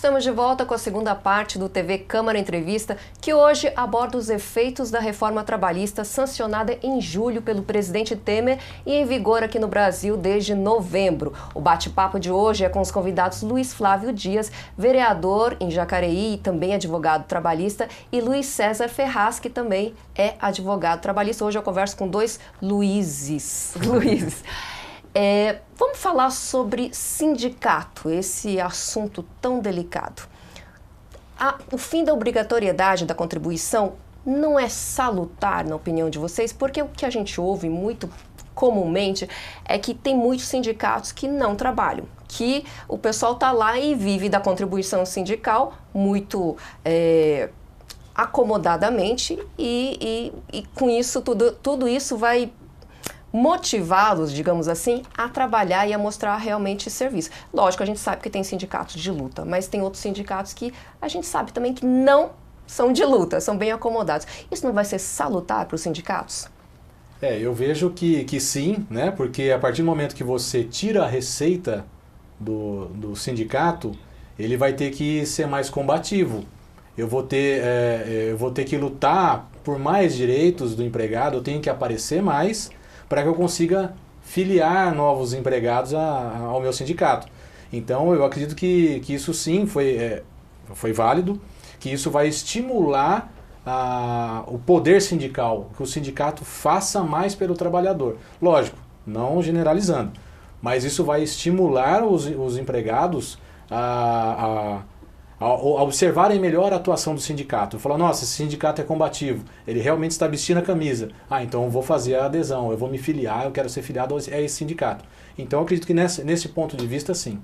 Estamos de volta com a segunda parte do TV Câmara Entrevista, que hoje aborda os efeitos da reforma trabalhista sancionada em julho pelo presidente Temer e em vigor aqui no Brasil desde novembro. O bate-papo de hoje é com os convidados Luiz Flávio Dias, vereador em Jacareí e também advogado trabalhista, e Luiz César Ferraz, que também é advogado trabalhista. Hoje eu converso com dois Luizes. Vamos falar sobre sindicato, esse assunto tão delicado. O fim da obrigatoriedade da contribuição não é salutar, na opinião de vocês, porque o que a gente ouve muito comumente é que tem muitos sindicatos que não trabalham, que o pessoal está lá e vive da contribuição sindical muito acomodadamente e com isso, tudo isso vai motivá-los, digamos assim, a trabalhar e a mostrar realmente serviço. Lógico, a gente sabe que tem sindicatos de luta, mas tem outros sindicatos que a gente sabe também que não são de luta, são bem acomodados. Isso não vai ser salutar para os sindicatos? Eu vejo que sim, né? Porque a partir do momento que você tira a receita do sindicato, ele vai ter que ser mais combativo. Eu vou ter que lutar por mais direitos do empregado, eu tenho que aparecer mais para que eu consiga filiar novos empregados ao meu sindicato. Então, eu acredito que isso sim foi válido, que isso vai estimular o poder sindical, que o sindicato faça mais pelo trabalhador. Lógico, não generalizando, mas isso vai estimular os empregados a observarem melhor a atuação do sindicato. Falar, nossa, esse sindicato é combativo, ele realmente está vestindo a camisa. Então eu vou fazer a adesão, eu vou me filiar, eu quero ser filiado a esse sindicato. Então eu acredito que nesse ponto de vista, sim.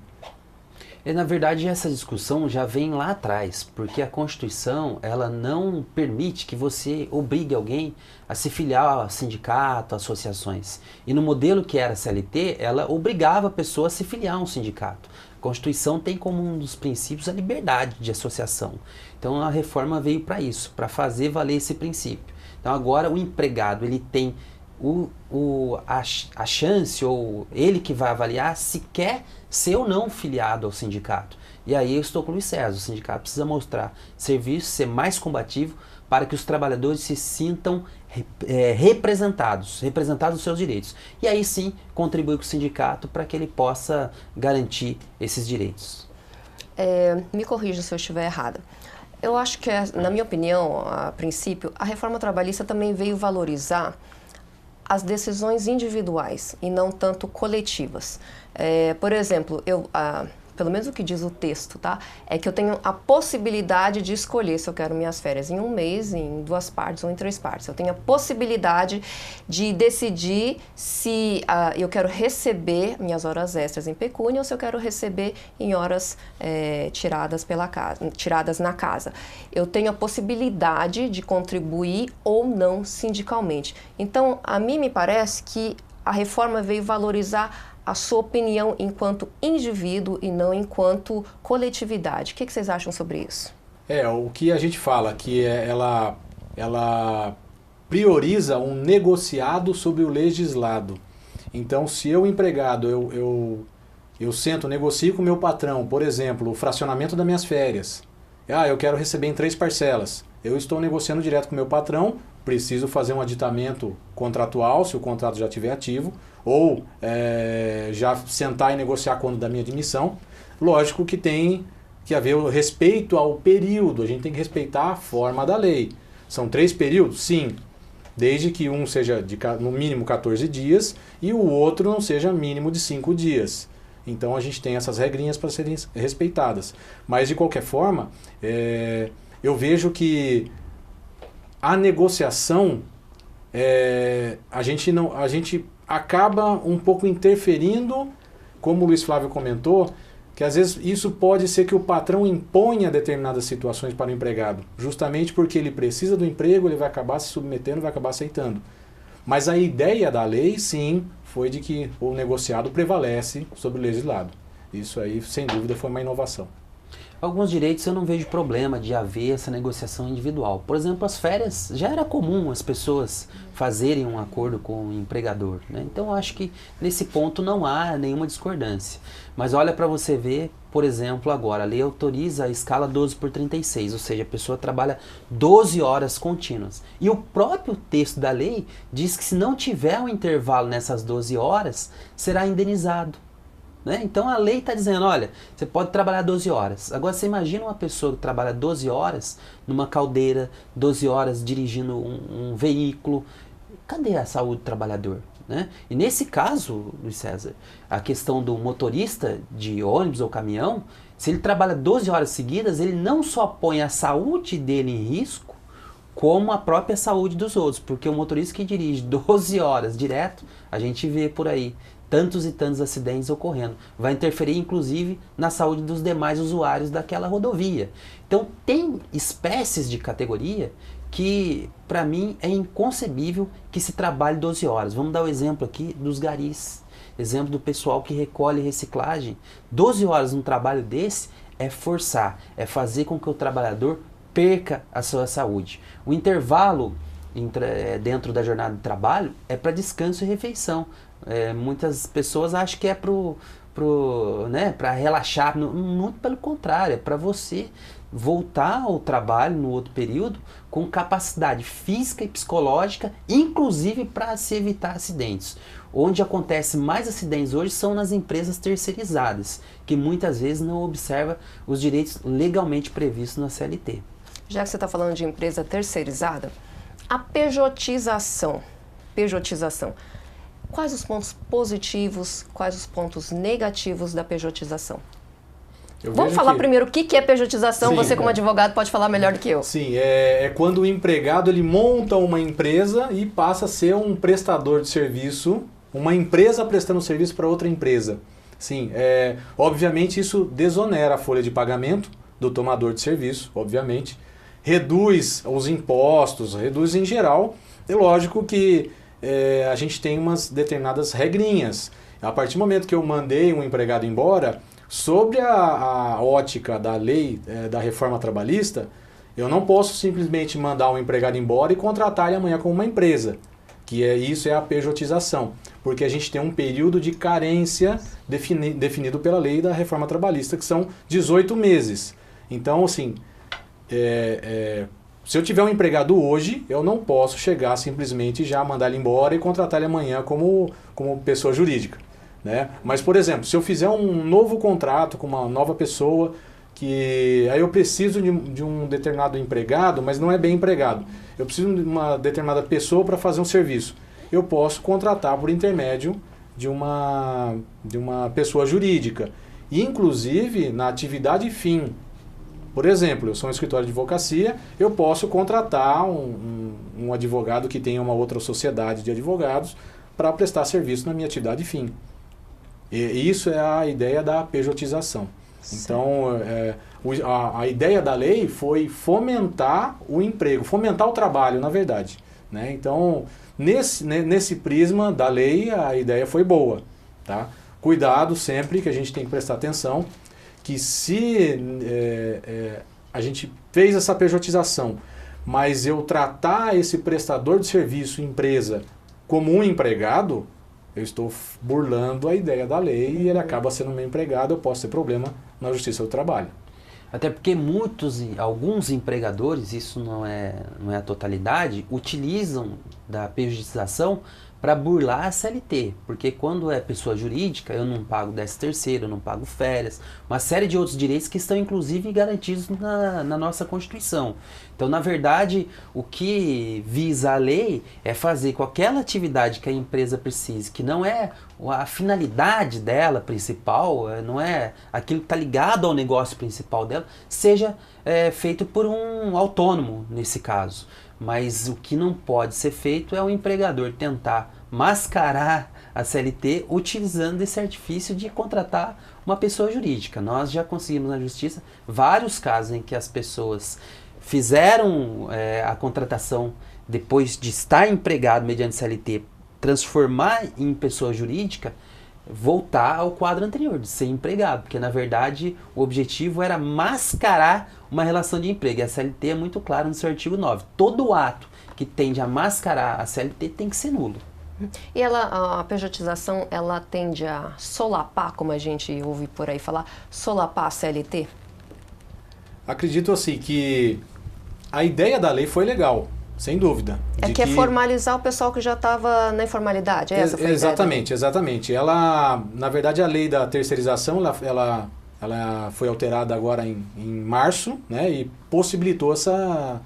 Na verdade, essa discussão já vem lá atrás, porque a Constituição ela não permite que você obrigue alguém a se filiar a sindicato, a associações. E no modelo que era a CLT, ela obrigava a pessoa a se filiar a um sindicato. A Constituição tem como um dos princípios a liberdade de associação. Então a reforma veio para isso, para valer esse princípio. Então agora o empregado ele tem a chance, ou ele que vai avaliar se quer ser ou não filiado ao sindicato. E aí eu estou com o Luiz César, o sindicato precisa mostrar serviço, ser mais combativo para que os trabalhadores se sintam representados os seus direitos. E aí sim, contribui com o sindicato para que ele possa garantir esses direitos. Me corrija se eu estiver errada. Eu acho que, na minha opinião, a princípio, a reforma trabalhista também veio valorizar as decisões individuais e não tanto coletivas. Por exemplo, pelo menos o que diz o texto, tá? É que eu tenho a possibilidade de escolher se eu quero minhas férias em um mês, em 2 partes ou em 3 partes. Eu tenho a possibilidade de decidir se eu quero receber minhas horas extras em pecúnia ou se eu quero receber em horas tiradas na casa. Eu tenho a possibilidade de contribuir ou não sindicalmente. Então, a mim me parece que a reforma veio valorizar a sua opinião enquanto indivíduo e não enquanto coletividade. O que vocês acham sobre isso? O que a gente fala, que ela prioriza um negociado sobre o legislado. Então, se eu empregado, eu sento, negocio com o meu patrão, por exemplo, o fracionamento das minhas férias. Eu quero receber em 3 parcelas. Eu estou negociando direto com o meu patrão, preciso fazer um aditamento contratual, se o contrato já estiver ativo, ou já sentar e negociar quando da minha admissão. Lógico que tem que haver o respeito ao período, a gente tem que respeitar a forma da lei. São 3 períodos? Sim, desde que um seja no mínimo 14 dias e o outro não seja mínimo de 5 dias. Então a gente tem essas regrinhas para serem respeitadas. Mas de qualquer forma, eu vejo que a negociação, a gente acaba um pouco interferindo, como o Luiz Flávio comentou, que às vezes isso pode ser que o patrão imponha determinadas situações para o empregado, justamente porque ele precisa do emprego, ele vai acabar se submetendo, vai acabar aceitando. Mas a ideia da lei, sim, foi de que o negociado prevalece sobre o legislado. Isso aí, sem dúvida, foi uma inovação. Alguns direitos eu não vejo problema de haver essa negociação individual. Por exemplo, as férias, já era comum as pessoas fazerem um acordo com o empregador, né? Então eu acho que nesse ponto não há nenhuma discordância. Mas olha para você ver, por exemplo, agora a lei autoriza a escala 12/36, ou seja, a pessoa trabalha 12 horas contínuas. E o próprio texto da lei diz que se não tiver um intervalo nessas 12 horas, será indenizado. Né? Então a lei está dizendo, olha, você pode trabalhar 12 horas. Agora você imagina uma pessoa que trabalha 12 horas numa caldeira, 12 horas dirigindo um veículo. Cadê a saúde do trabalhador? Né? E nesse caso, Luiz César, a questão do motorista de ônibus ou caminhão, se ele trabalha 12 horas seguidas, ele não só põe a saúde dele em risco, como a própria saúde dos outros. Porque o motorista que dirige 12 horas direto, a gente vê por aí tantos e tantos acidentes ocorrendo. Vai interferir, inclusive, na saúde dos demais usuários daquela rodovia. Então, tem espécies de categoria que, para mim, é inconcebível que se trabalhe 12 horas. Vamos dar o exemplo aqui dos garis. Exemplo do pessoal que recolhe reciclagem. 12 horas num trabalho desse é forçar, é fazer com que o trabalhador perca a sua saúde. O intervalo dentro da jornada de trabalho é para descanso e refeição. Muitas pessoas acham que é para relaxar, muito pelo contrário, é para você voltar ao trabalho no outro período com capacidade física e psicológica, inclusive para se evitar acidentes. Onde acontece mais acidentes hoje são nas empresas terceirizadas, que muitas vezes não observam os direitos legalmente previstos na CLT. Já que você está falando de empresa terceirizada, a pejotização, quais os pontos positivos, quais os pontos negativos da pejotização? Vamos falar primeiro o que é pejotização. Sim, você como advogado pode falar melhor do que eu. Sim, é quando o empregado ele monta uma empresa e passa a ser um prestador de serviço, uma empresa prestando serviço para outra empresa. Sim, obviamente isso desonera a folha de pagamento do tomador de serviço, obviamente, reduz os impostos, reduz em geral. É lógico que a gente tem umas determinadas regrinhas. A partir do momento que eu mandei um empregado embora, sobre a ótica da lei da reforma trabalhista, eu não posso simplesmente mandar um empregado embora e contratar ele amanhã como uma empresa, que isso é a pejotização, porque a gente tem um período de carência definido pela lei da reforma trabalhista, que são 18 meses. Então, assim, se eu tiver um empregado hoje, eu não posso chegar simplesmente já mandar ele embora e contratar ele amanhã como pessoa jurídica. Né? Mas, por exemplo, se eu fizer um novo contrato com uma nova pessoa, que aí eu preciso de um determinado empregado, mas não é bem empregado, eu preciso de uma determinada pessoa para fazer um serviço, eu posso contratar por intermédio de uma pessoa jurídica. E, inclusive, na atividade fim, por exemplo, eu sou um escritório de advocacia, eu posso contratar um advogado que tenha uma outra sociedade de advogados para prestar serviço na minha atividade fim. E isso é a ideia da pejotização. Então, a ideia da lei foi fomentar o emprego, fomentar o trabalho, na verdade. Né? Então, nesse prisma da lei, a ideia foi boa. Tá? Cuidado sempre, que a gente tem que prestar atenção, que se a gente fez essa pejotização, mas eu tratar esse prestador de serviço, empresa, como um empregado, eu estou burlando a ideia da lei e ele acaba sendo meu empregado, eu posso ter problema na Justiça do Trabalho. Até porque alguns empregadores, isso não é a totalidade, utilizam da pejotização para burlar a CLT, porque quando é pessoa jurídica, eu não pago 13º, eu não pago férias, uma série de outros direitos que estão inclusive garantidos na nossa Constituição. Então, na verdade, o que visa a lei é fazer com aquela atividade que a empresa precise, que não é a finalidade dela principal, não é aquilo que está ligado ao negócio principal dela, seja feito por um autônomo, nesse caso. Mas o que não pode ser feito é o empregador tentar mascarar a CLT utilizando esse artifício de contratar uma pessoa jurídica. Nós já conseguimos na Justiça vários casos em que as pessoas fizeram a contratação depois de estar empregado mediante CLT, transformar em pessoa jurídica, voltar ao quadro anterior, de ser empregado, porque na verdade o objetivo era mascarar uma relação de emprego, e a CLT é muito claro no seu artigo 9. Todo ato que tende a mascarar a CLT tem que ser nulo. E a pejotização, ela tende a solapar, como a gente ouve por aí falar, solapar a CLT? Acredito assim que a ideia da lei foi legal, sem dúvida. É que é formalizar o pessoal que já estava na informalidade, essa foi a exatamente, exatamente. Ela, na verdade, a lei da terceirização, ela foi alterada agora em março, né, e possibilitou essa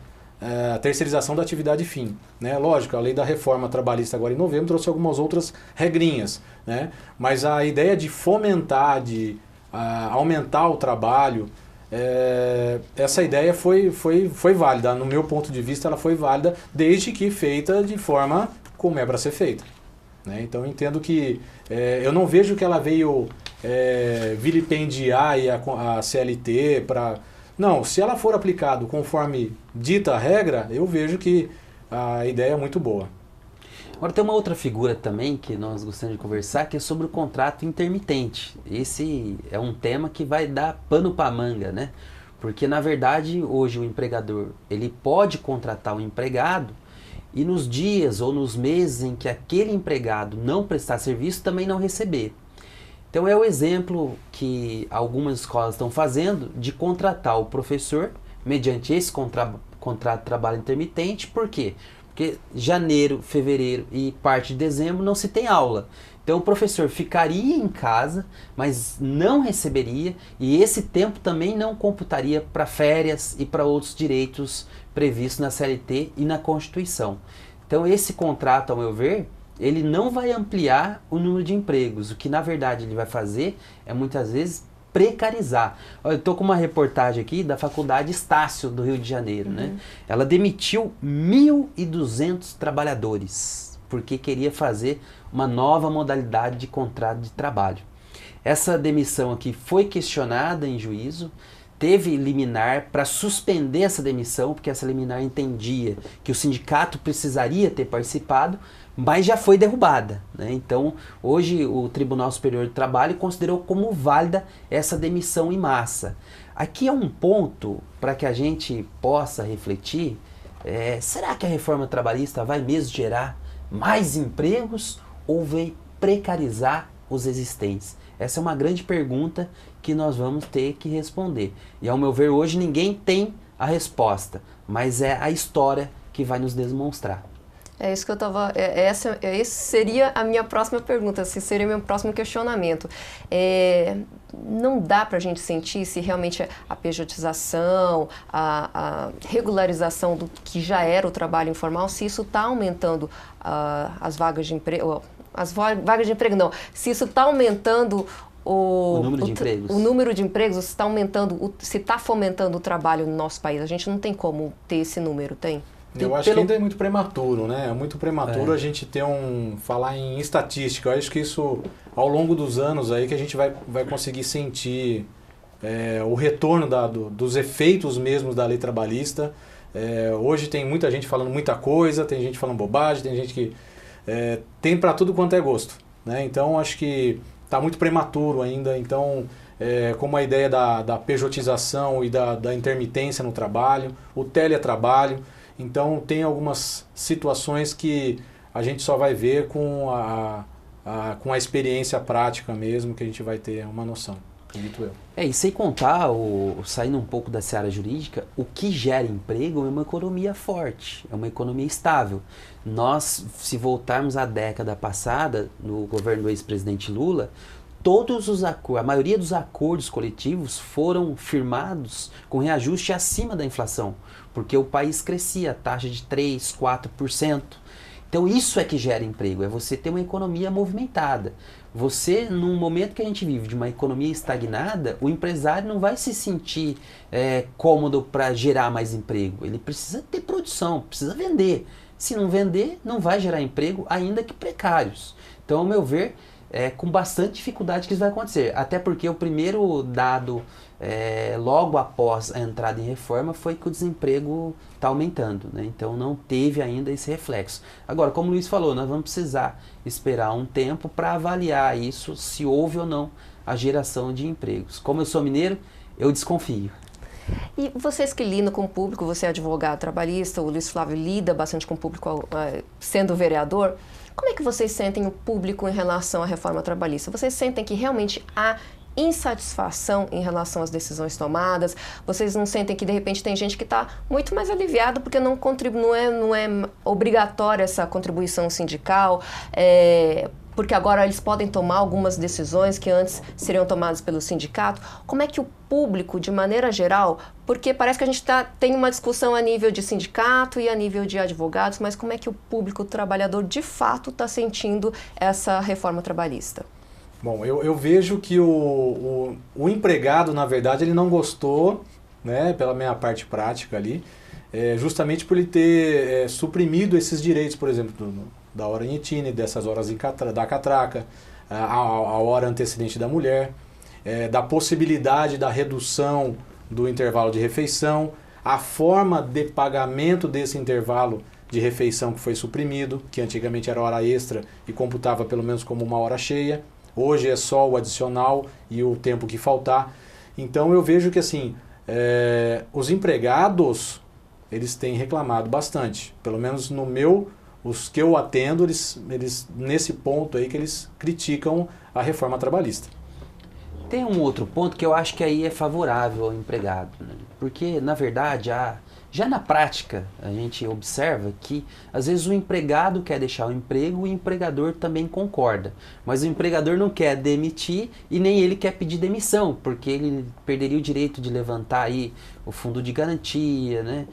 terceirização da atividade fim. Né? Lógico, a lei da reforma trabalhista agora em novembro trouxe algumas outras regrinhas, né? Mas a ideia de fomentar, de aumentar o trabalho, essa ideia foi válida. No meu ponto de vista, ela foi válida desde que feita de forma como é para ser feita. Né? Então, eu entendo que eu não vejo que ela veio vilipendiar a CLT para... Não, se ela for aplicado conforme dita a regra, eu vejo que a ideia é muito boa. Agora tem uma outra figura também que nós gostamos de conversar, que é sobre o contrato intermitente. Esse é um tema que vai dar pano para manga, né? Porque na verdade hoje o empregador ele pode contratar um empregado e nos dias ou nos meses em que aquele empregado não prestar serviço também não receber. Então é o exemplo que algumas escolas estão fazendo de contratar o professor mediante esse contrato de trabalho intermitente. Por quê? Porque janeiro, fevereiro e parte de dezembro não se tem aula. Então o professor ficaria em casa, mas não receberia, e esse tempo também não computaria para férias e para outros direitos previstos na CLT e na Constituição. Então esse contrato, ao meu ver, ele não vai ampliar o número de empregos. O que na verdade ele vai fazer é muitas vezes precarizar. Eu estou com uma reportagem aqui da Faculdade Estácio do Rio de Janeiro. Né? Ela demitiu 1.200 trabalhadores porque queria fazer uma nova modalidade de contrato de trabalho. Essa demissão aqui foi questionada em juízo, teve liminar para suspender essa demissão, porque essa liminar entendia que o sindicato precisaria ter participado, mas já foi derrubada. Né? Então, hoje o Tribunal Superior do Trabalho considerou como válida essa demissão em massa. Aqui é um ponto para que a gente possa refletir, será que a reforma trabalhista vai mesmo gerar mais empregos ou vai precarizar os existentes? Essa é uma grande pergunta que nós vamos ter que responder. E ao meu ver, hoje ninguém tem a resposta, mas é a história que vai nos demonstrar. É isso que eu estava... Esse seria a minha próxima pergunta, esse seria o meu próximo questionamento. Não dá para a gente sentir se realmente a pejotização, a regularização do que já era o trabalho informal, se isso está aumentando as vagas de emprego... As vagas de emprego não. Se isso está aumentando o número de empregos. O número de empregos, se está aumentando, se está fomentando o trabalho no nosso país. A gente não tem como ter esse número, tem? Eu acho que ainda é muito prematuro, né? É muito prematuro a gente falar em estatística. Eu acho que isso, ao longo dos anos aí, que a gente vai conseguir sentir o retorno dos efeitos mesmos da lei trabalhista. Hoje tem muita gente falando muita coisa, tem gente falando bobagem, tem gente que tem para tudo quanto é gosto. Né? Então, acho que está muito prematuro ainda. Então, como a ideia da pejotização e da intermitência no trabalho, o teletrabalho. Então, tem algumas situações que a gente só vai ver com a experiência prática mesmo, que a gente vai ter uma noção, acredito eu. E sem contar, saindo um pouco da seara jurídica, o que gera emprego é uma economia forte, é uma economia estável. Nós, se voltarmos à década passada, no governo do ex-presidente Lula, a maioria dos acordos coletivos foram firmados com reajuste acima da inflação, porque o país crescia a taxa de 3%, 4%. Então isso é que gera emprego, é você ter uma economia movimentada. Você, num momento que a gente vive de uma economia estagnada, o empresário não vai se sentir cômodo para gerar mais emprego. Ele precisa ter produção, precisa vender. Se não vender, não vai gerar emprego, ainda que precários. Então, ao meu ver, com bastante dificuldade que isso vai acontecer. Até porque o primeiro dado logo após a entrada em reforma foi que o desemprego está aumentando, né? Então não teve ainda esse reflexo. Agora, como o Luiz falou, nós vamos precisar esperar um tempo para avaliar isso, se houve ou não a geração de empregos. Como eu sou mineiro, eu desconfio. E vocês que lidam com o público, você é advogado trabalhista, o Luiz Flávio lida bastante com o público sendo vereador, como é que vocês sentem o público em relação à reforma trabalhista? Vocês sentem que realmente há insatisfação em relação às decisões tomadas? Vocês não sentem que de repente tem gente que está muito mais aliviado porque não é obrigatória essa contribuição sindical? Porque agora eles podem tomar algumas decisões que antes seriam tomadas pelo sindicato. Como é que o público, de maneira geral, porque parece que a gente tem uma discussão a nível de sindicato e a nível de advogados, mas como é que o público o trabalhador de fato está sentindo essa reforma trabalhista? Bom, eu vejo que o empregado, na verdade, ele não gostou, né, pela minha parte prática ali, justamente por ele ter suprimido esses direitos, por exemplo, da hora em etine, dessas horas da catraca, a hora antecedente da mulher, da possibilidade da redução do intervalo de refeição, a forma de pagamento desse intervalo de refeição que foi suprimido, que antigamente era hora extra e computava pelo menos como uma hora cheia, hoje é só o adicional e o tempo que faltar. Então eu vejo que assim, os empregados, eles têm reclamado bastante, pelo menos os que eu atendo, eles nesse ponto aí que eles criticam a reforma trabalhista. Tem um outro ponto que eu acho que aí é favorável ao empregado, né? Porque, na verdade, já na prática, a gente observa que, às vezes, o empregado quer deixar o emprego e o empregador também concorda. Mas o empregador não quer demitir e nem ele quer pedir demissão, porque ele perderia o direito de levantar aí o fundo de garantia, né?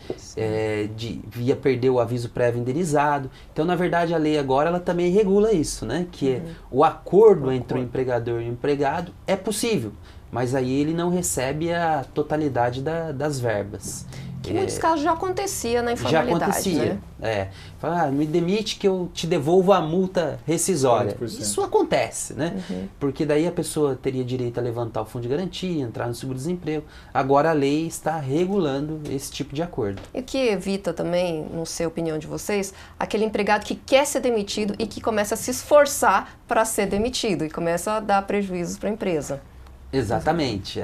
Ia perder o aviso prévio indenizado. Então, na verdade, a lei agora ela também regula isso, né? Que o acordo entre o empregador e o empregado é possível, mas aí ele não recebe a totalidade das verbas. Que em muitos casos já acontecia na informalidade. Já acontecia, né? Fala, me demite que eu te devolvo a multa rescisória. 40%. Isso acontece, né? Porque daí a pessoa teria direito a levantar o fundo de garantia, entrar no seguro-desemprego. Agora a lei está regulando esse tipo de acordo. E o que evita também, não sei a opinião de vocês, aquele empregado que quer ser demitido e que começa a se esforçar para ser demitido e começa a dar prejuízos para a empresa. Exatamente,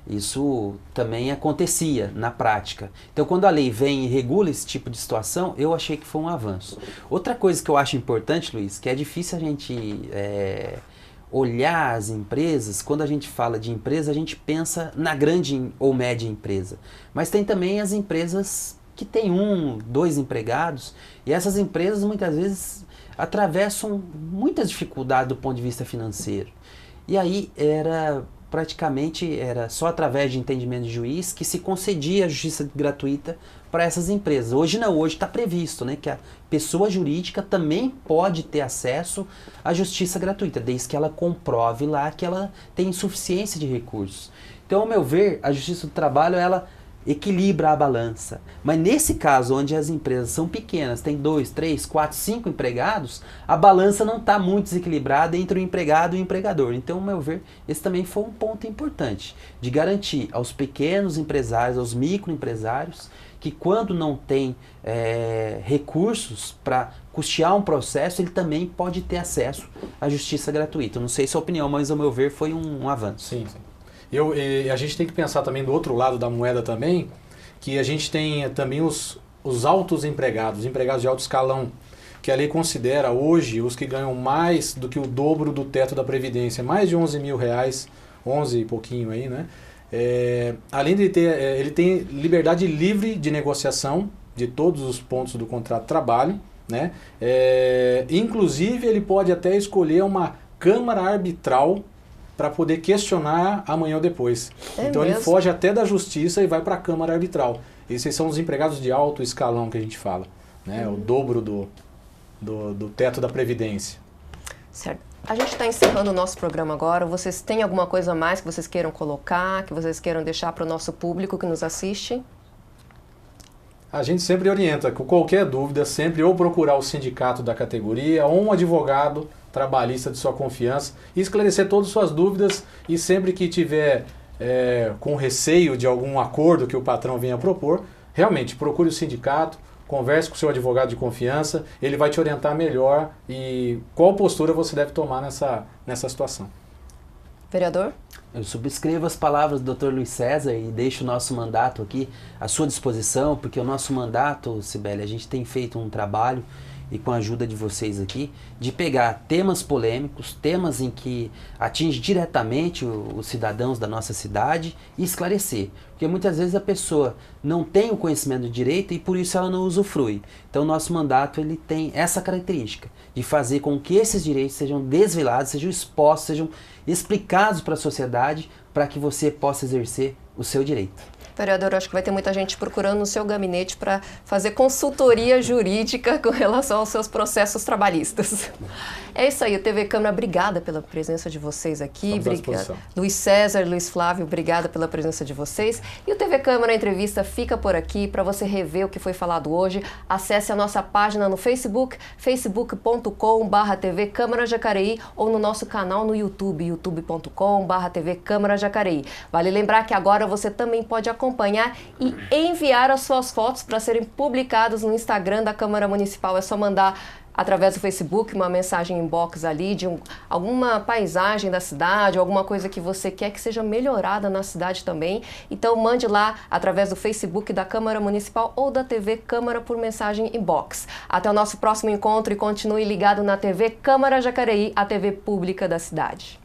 isso também acontecia na prática. Então, quando a lei vem e regula esse tipo de situação, eu achei que foi um avanço. Outra coisa que eu acho importante, Luiz, que é difícil a gente olhar as empresas, quando a gente fala de empresa, a gente pensa na grande ou média empresa. Mas tem também as empresas que têm 1, 2 empregados, e essas empresas muitas vezes atravessam muitas dificuldades do ponto de vista financeiro. E aí praticamente era só através de entendimento de juiz que se concedia a justiça gratuita para essas empresas. Hoje não, hoje está previsto, né, que a pessoa jurídica também pode ter acesso à justiça gratuita, desde que ela comprove lá que ela tem insuficiência de recursos. Então, ao meu ver, a justiça do trabalho, ela equilibra a balança. Mas nesse caso, onde as empresas são pequenas, tem 2, 3, 4, 5 empregados, a balança não está muito desequilibrada entre o empregado e o empregador. Então, ao meu ver, esse também foi um ponto importante, de garantir aos pequenos empresários, aos microempresários, que quando não tem recursos para custear um processo, ele também pode ter acesso à justiça gratuita. Eu não sei se a opinião, mas ao meu ver foi um avanço. Sim, sim. A gente tem que pensar também do outro lado da moeda também, que a gente tem também os altos empregados, os empregados de alto escalão, que a lei considera hoje os que ganham mais do que o dobro do teto da Previdência, mais de R$11 mil, 11 e pouquinho aí, né? Além de ele tem liberdade livre de negociação de todos os pontos do contrato de trabalho, né? Inclusive ele pode até escolher uma câmara arbitral para poder questionar amanhã ou depois. Então ele foge até da justiça e vai para a Câmara Arbitral. Esses são os empregados de alto escalão que a gente fala, né? O dobro do teto da Previdência. Certo. A gente está encerrando o nosso programa agora. Vocês têm alguma coisa a mais que vocês queiram colocar, que vocês queiram deixar para o nosso público que nos assiste? A gente sempre orienta, com qualquer dúvida, sempre ou procurar o sindicato da categoria ou um advogado trabalhista de sua confiança e esclarecer todas as suas dúvidas e sempre que tiver com receio de algum acordo que o patrão venha propor, realmente procure o sindicato, converse com o seu advogado de confiança, ele vai te orientar melhor e qual postura você deve tomar nessa situação. Vereador? Eu subscrevo as palavras do Dr. Luiz César e deixo o nosso mandato aqui à sua disposição, porque o nosso mandato, Cibele, a gente tem feito um trabalho, e com a ajuda de vocês aqui, de pegar temas polêmicos, temas em que atinge diretamente os cidadãos da nossa cidade e esclarecer. Porque muitas vezes a pessoa não tem o conhecimento do direito e por isso ela não usufrui. Então o nosso mandato ele tem essa característica de fazer com que esses direitos sejam desvelados, sejam expostos, sejam explicados para a sociedade para que você possa exercer o seu direito. Vereador, acho que vai ter muita gente procurando no seu gabinete para fazer consultoria jurídica com relação aos seus processos trabalhistas. É isso aí, o TV Câmara, obrigada pela presença de vocês aqui. Obrigada. Luiz César, Luiz Flávio, obrigada pela presença de vocês. E o TV Câmara, a entrevista fica por aqui. Para você rever o que foi falado hoje, acesse a nossa página no Facebook, facebook.com/TV Câmara Jacareí, ou no nosso canal no YouTube, youtube.com/TV Câmara Jacareí. Vale lembrar que agora você também pode acompanhar e enviar as suas fotos para serem publicadas no Instagram da Câmara Municipal. É só mandar através do Facebook uma mensagem inbox ali de alguma paisagem da cidade, ou alguma coisa que você quer que seja melhorada na cidade também. Então mande lá através do Facebook da Câmara Municipal ou da TV Câmara por mensagem inbox. Até o nosso próximo encontro e continue ligado na TV Câmara Jacareí, a TV pública da cidade.